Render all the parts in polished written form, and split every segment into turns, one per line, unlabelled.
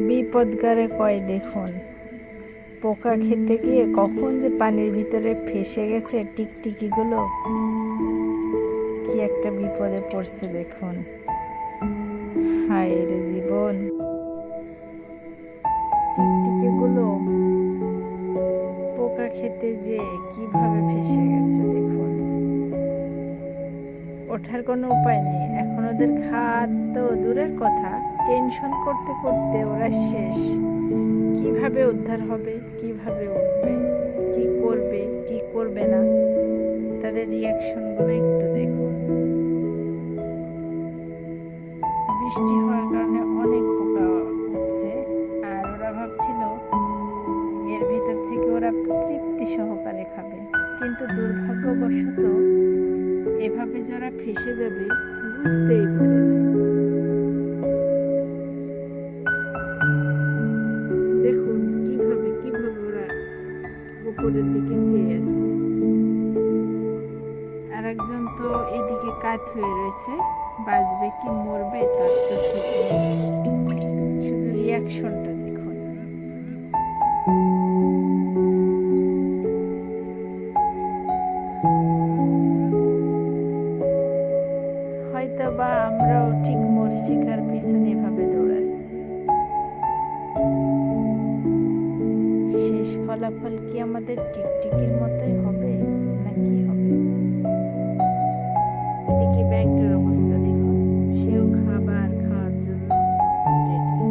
বিপদগারে কয় দেখুন, পোকা খেতে গিয়ে কখন যে পানির ভিতরে ফেসে গেছে টিকটিকিগুলো, কি একটা বিপদে পড়ছে দেখুন। হায় রে জীবন, টিকটিকিগুলো পোকা খেতে যে কিভাবে ফেসে গেছে দেখুন। ওঠার কোনো উপায় নেই এখন, ওদের খাদ্য দূরের কথা, টেনশন করতে করতে ওরা শেষ। কিভাবে উদ্ধার হবে, কিভাবে উঠবে, কি করবে কি করবে না, তাদের রিয়াকশনগুলো একটু দেখুন। বৃষ্টি হওয়ার কারণে অনেক পোকা উঠছে, আর ওরা ভাবছিল এর ভিতর থেকে ওরা তৃপ্তি সহকারে খাবে, কিন্তু দুর্ভাগ্যবশত এভাবে যারা ফেসে যাবে বুঝতেই পারে না। দেখুন কিভাবে কিভাবে ওরা উপরের দিকে চেয়ে আছে, আর একজন তো এদিকে কাত হয়ে রয়েছে, বাঁচবে কি মরবে তার তো ঠিক নেই। শুধু রিয়াকশনটা দেখুন। হয়তো বা আমরাও ঠিক মরীচিকার পিছনে এভাবে দৌড়াচ্ছি। শেষ ফলাফল কি আমাদের টিকটিকির মতোই হবে, না কি হবে? এদিকে ব্যাংকটার অবস্থা দেখুন, সেও খাবার খাওয়ার জন্য রেডি।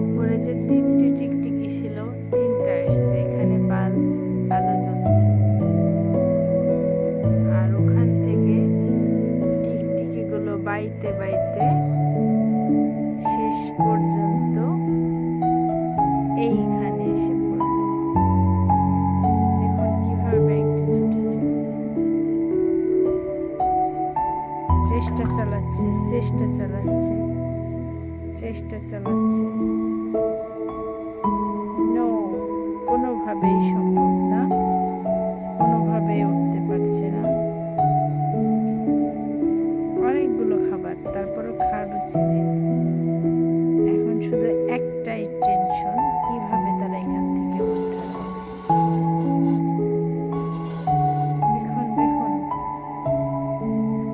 উপরে যে 3টে টিকটিকি ছিল, 3টা এসছে, এখানে আলো জ্বলছে, আর ওখান থেকে টিকটিকিগুলো বাইতে বাইতে শেষ পর্যন্ত এইখানে এসে পড়ল। দেখুন কিভাবে ব্যাংকটি ছুটেছে, চেষ্টা চালাচ্ছে চেষ্টা চালাচ্ছে চেষ্টা চালাচ্ছে। নো, কোনোভাবেই সম্ভব না, কোনোভাবেই উঠতে পারছে না। অনেকগুলো খাবার, তারপরও খাওয়ার রুচি নেই। এখন শুধু একটাই টেনশন, কিভাবে তারা এখান থেকে উদ্ধার হবে। দেখুন দেখুন,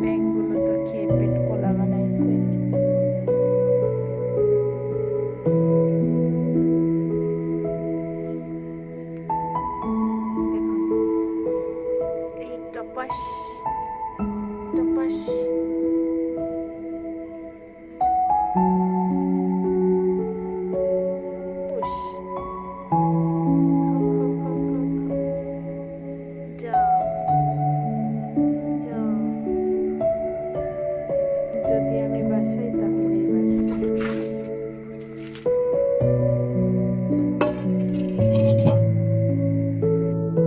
ব্যাঙগুলো তো খেয়ে পেট কোলা বানাইছে। দেখুন এই টপাস টপাস। উস,